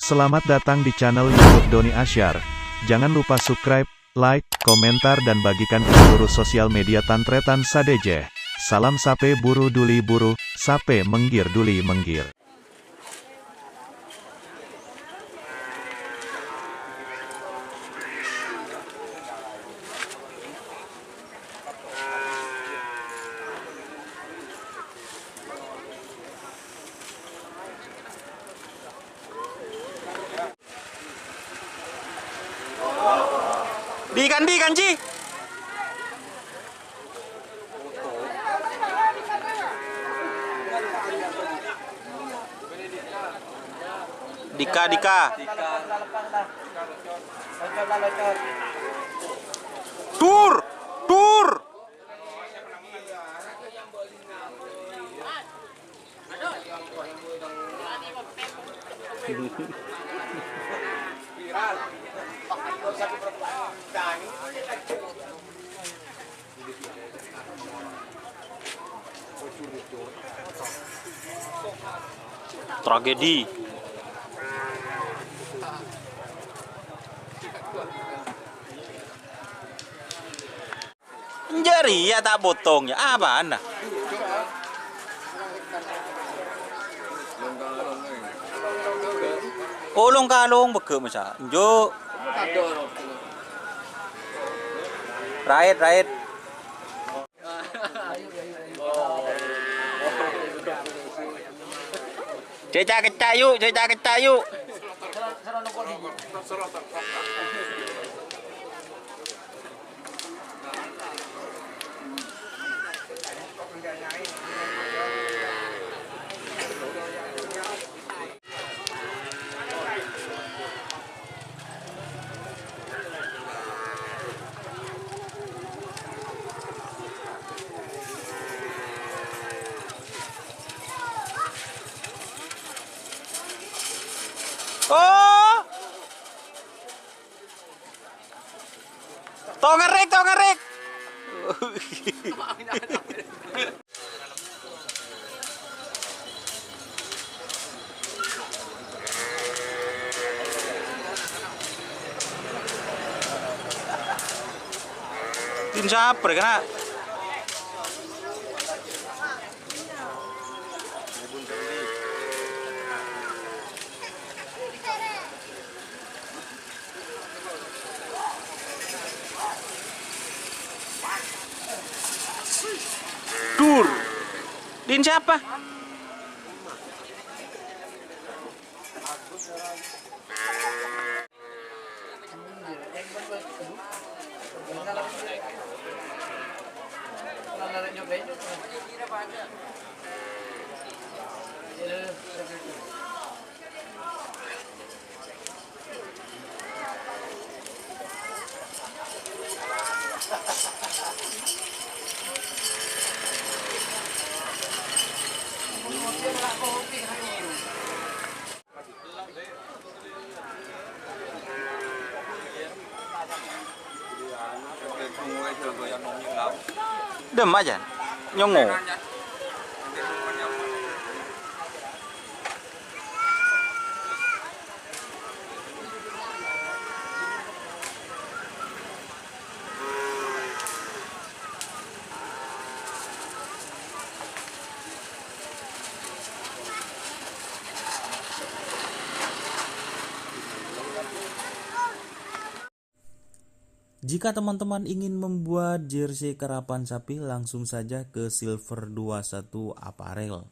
Selamat datang di channel YouTube Doni Asyar. Jangan lupa subscribe, like, komentar dan bagikan ke seluruh sosial media Tantretan Sadejeh. Salam sape buru duli buru, sape menggir duli menggir. Di kanji. Dika. Tur. Tragedi. Jari ya tak potong ya apa anda? Ulung kalung bege masa. Jo. Right. Cerita kecah yuk. Oh, tongerik. Tin saper kena. Dur. Din siapa? Dem aja, nyongo. Jika teman-teman ingin membuat jersey karapan sapi, langsung saja ke Silver 21 Apparel.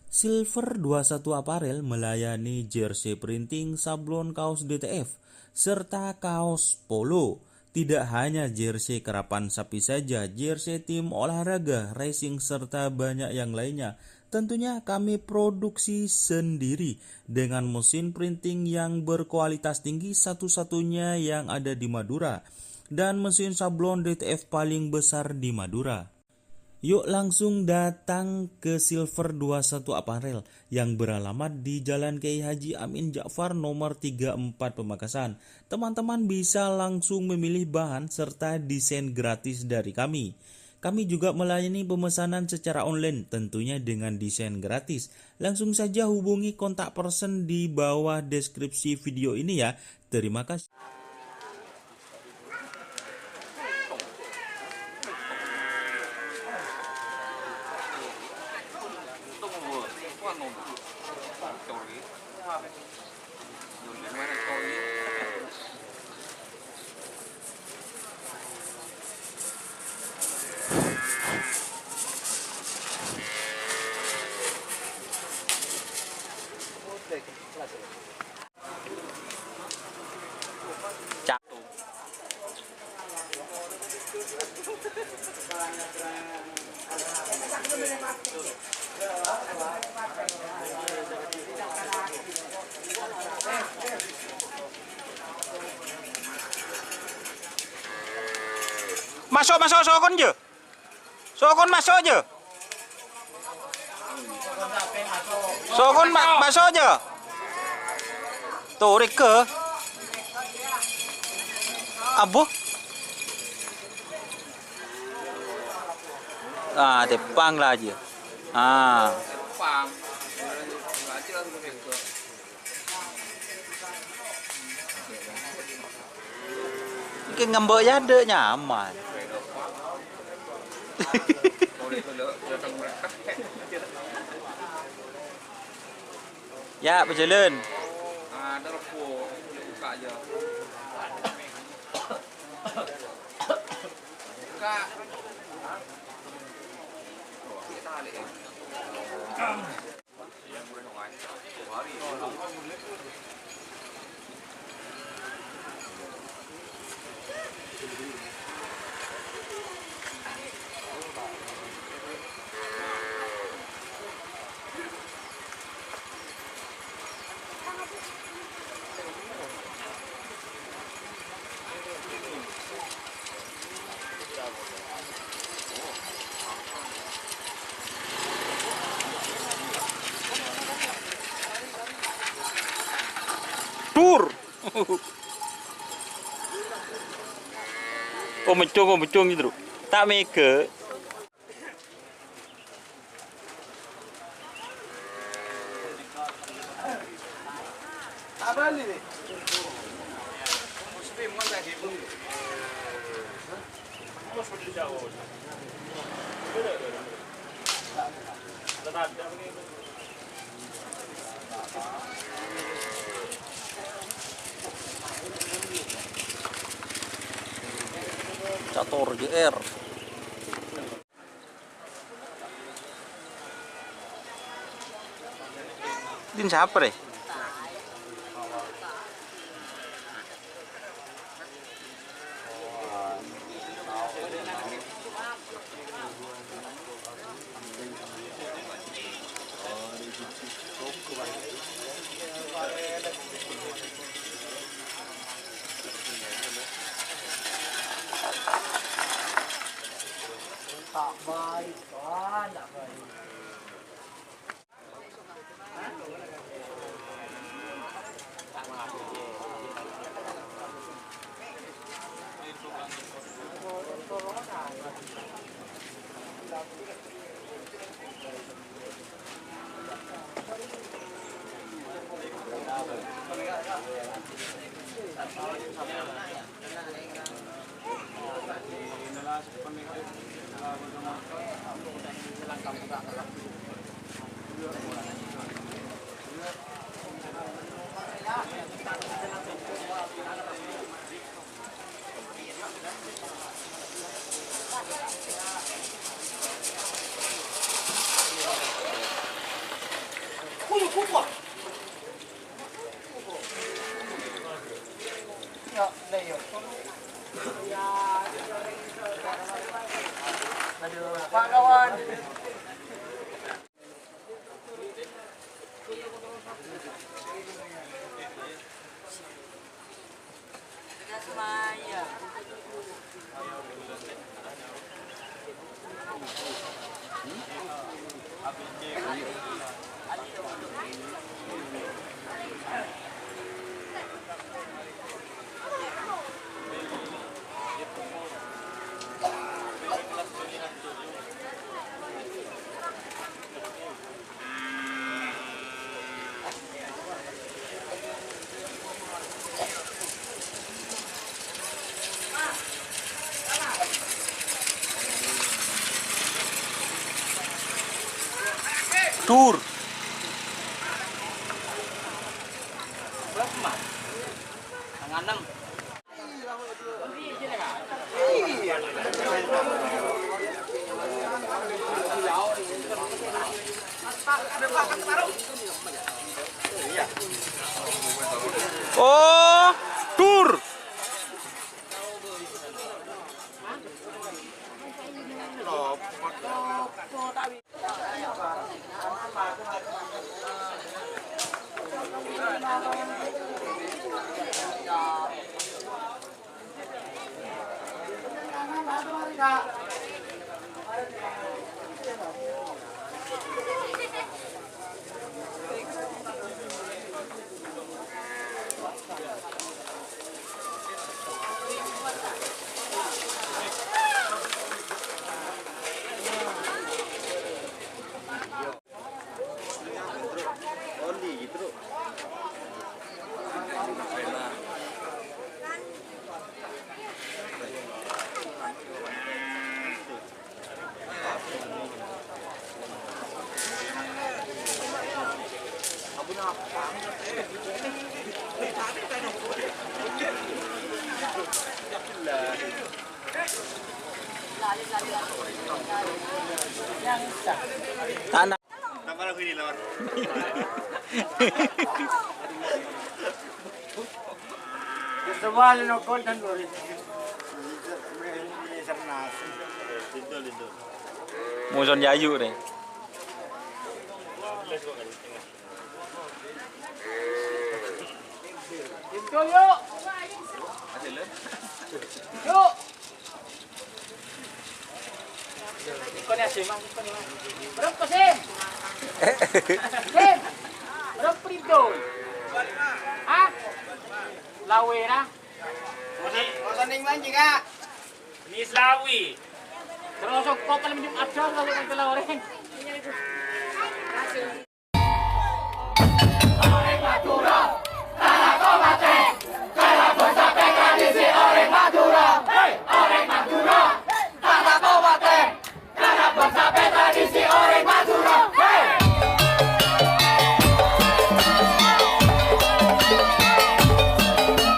Silver 21 Apparel melayani jersey printing, sablon kaos DTF, serta kaos polo. Tidak hanya jersey karapan sapi saja, jersey tim olahraga, racing, serta banyak yang lainnya. Tentunya kami produksi sendiri dengan mesin printing yang berkualitas tinggi, satu-satunya yang ada di Madura, dan mesin sablon DTF paling besar di Madura. Yuk langsung datang ke Silver 21 Apparel yang beralamat di Jalan Kiai Haji Amin Ja'far nomor 34 Pamekasan. Teman-teman bisa langsung memilih bahan serta desain gratis dari kami. Kami juga melayani pemesanan secara online, tentunya dengan desain gratis. Langsung saja hubungi kontak person di bawah deskripsi video ini ya. Terima kasih. Jatuh. Masuk sokon je. Sokon masuk je. Sokon masuk je. Tuh rek ke. Abu. Tepang lah aja. Tepang. Ini ngembek ya ada nyaman. Ya, berjalan. Ada repo, buka aja. Buka. Kita alik ya. Yang boleh nongai. Hari. Dur. Mencung gitu. Tak mega. Apa ni? Muslim mana gitu? Catur GR. Din siapa deh? Tak baik kan, tak baik. Ya, dah ya. Aduh, Pak kawan. Semaya. Tur. Tangan 6. Oh, tur. Tanah. Semua linokon dan gori. Muson Yayu nih. Itu yuk. Yuk. Ikon ya sih, Mas. Berapa sih? Sim. Berapa pintu? Ah? Lawe na. Masa ning man juga. Ni Slawi. Terus kok kalau minum aja kalau kita lawarin.